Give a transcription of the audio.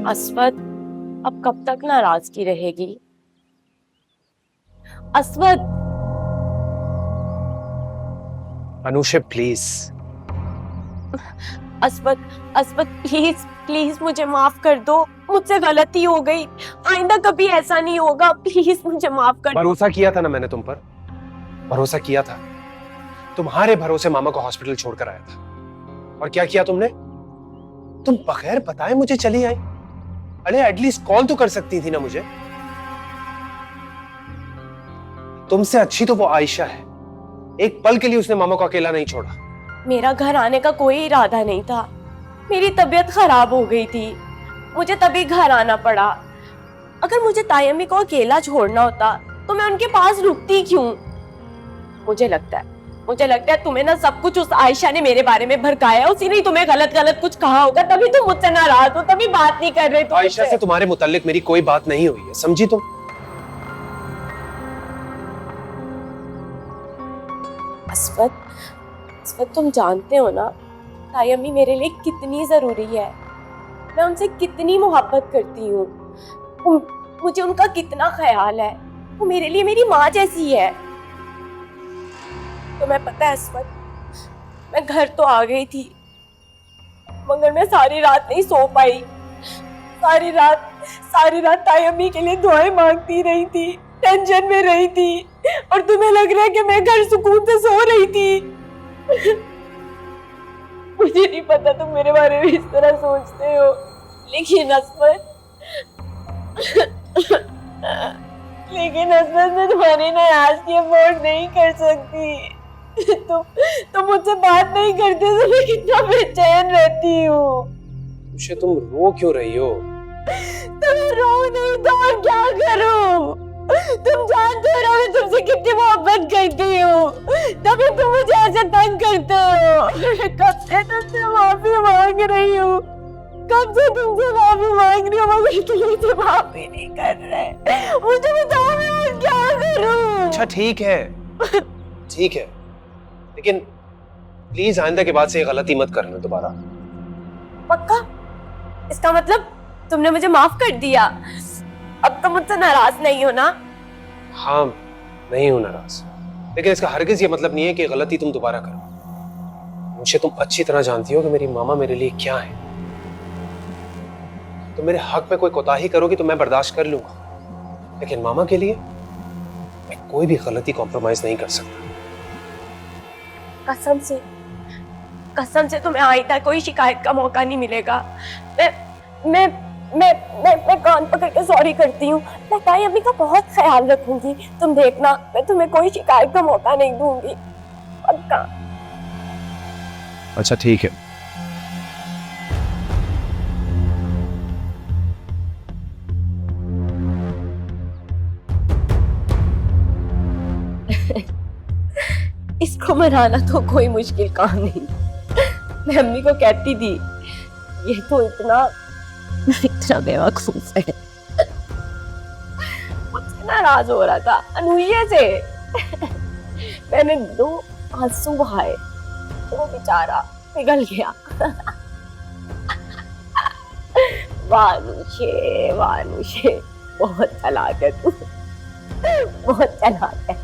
Aswad अब कब तक नाराजगी रहेगी? Aswad. Anushe please. Aswad, Aswad please please मुझे माफ कर दो, मुझसे गलती हो गई, आइंदा कभी ऐसा नहीं होगा, प्लीज मुझे माफ कर दो। भरोसा किया था ना मैंने तुम पर, भरोसा किया था। तुम्हारे भरोसे मामा को हॉस्पिटल छोड़कर आया था, और क्या किया तुमने? तुम बगैर बताए मुझे चली आई। अरे एटलीस्ट कॉल तो कर सकती थी ना मुझे। तुमसे अच्छी तो वो आयशा है, एक पल के लिए उसने मामा को अकेला नहीं छोड़ा। मेरा घर आने का कोई इरादा नहीं था, मेरी तबीयत खराब हो गई थी, मुझे तभी घर आना पड़ा। अगर मुझे ताई अम्मी को अकेला छोड़ना होता तो मैं उनके पास रुकती क्यों? मुझे लगता है तुम्हें ना सब कुछ उस आयशा ने मेरे बारे में भड़काया, उसी ने तुम्हें गलत गलत कुछ कहा होगा, तभी तुम मुझसे नाराज हो, तभी बात नहीं कर रहे तुम। आयशा से तुम्हारे मुताल्लिक मेरी कोई बात नहीं हुई है, समझी तुम? अस्वद, अस्वद तुम जानते हो ना ताई अम्मी मेरे लिए कितनी जरूरी है, मैं उनसे कितनी मोहब्बत करती हूँ, मुझे उनका कितना ख्याल है, वो मेरे लिए मेरी माँ जैसी है। तुम्हें पता है अस्वद, मैं घर तो आ गई थी मगर मैं सारी रात नहीं सो पाई, सारी रात ताई अम्मी के लिए दुआएं मांगती रही थी, टेंशन में रही थी, और तुम्हें लग रहा है कि मैं घर सुकून से सो रही थी। मुझे नहीं पता तुम मेरे बारे में इस तरह सोचते हो, लेकिन अस्वद मैं तुम्हारी नाराजगी अफोर्ड नहीं कर सकती। तुम मुझसे बात नहीं करते तो मैं कितना बेचैन रहती हूँ। तुम रो क्यों रही हो? तुम रो नहीं तो और क्या करूं? तुम जानते हो मैं तुमसे कितनी मोहब्बत करती हूँ, तभी तुम मुझे ऐसे तंग करते हो। कब से तुमसे माफी मांग रही हूँ, मगर तुम मुझे माफी नहीं कर रहे। मुझे बताओ मैं क्या करूं? अच्छा ठीक है, लेकिन प्लीज आइंदा के बाद से ये गलती मत करना दोबारा। पक्का? इसका मतलब तुमने मुझे माफ कर दिया, अब तो मुझसे नाराज नहीं हो ना? हाँ, नहीं हूं नाराज, लेकिन इसका हरगिज ये मतलब नहीं है कि गलती तुम दोबारा करो। मुझे तुम अच्छी तरह जानती हो कि मेरी मामा मेरे लिए क्या है। तो मेरे हक में कोई कोताही करोगी तो मैं बर्दाश्त कर लूंगा, लेकिन मामा के लिए मैं कोई भी गलती कॉम्प्रोमाइज नहीं कर सकता। कसम से तुम्हें आइंदा कोई शिकायत का मौका नहीं मिलेगा। मैं कान पकड़ के सॉरी करती हूँ, मैं ताई अम्मी का बहुत ख्याल रखूंगी, तुम देखना मैं तुम्हें कोई शिकायत का मौका नहीं दूंगी, पक्का। अच्छा ठीक है। इसको मनाना तो कोई मुश्किल काम नहीं। मैं अम्मी को कहती थी ये तो इतना बेवकूफ है, मुझसे नाराज हो रहा था अनुये से। मैंने 2 आंसू बहाए तो वो बेचारा पिघल गया। वानुषे बहुत चालाक है तू, बहुत चालाक है।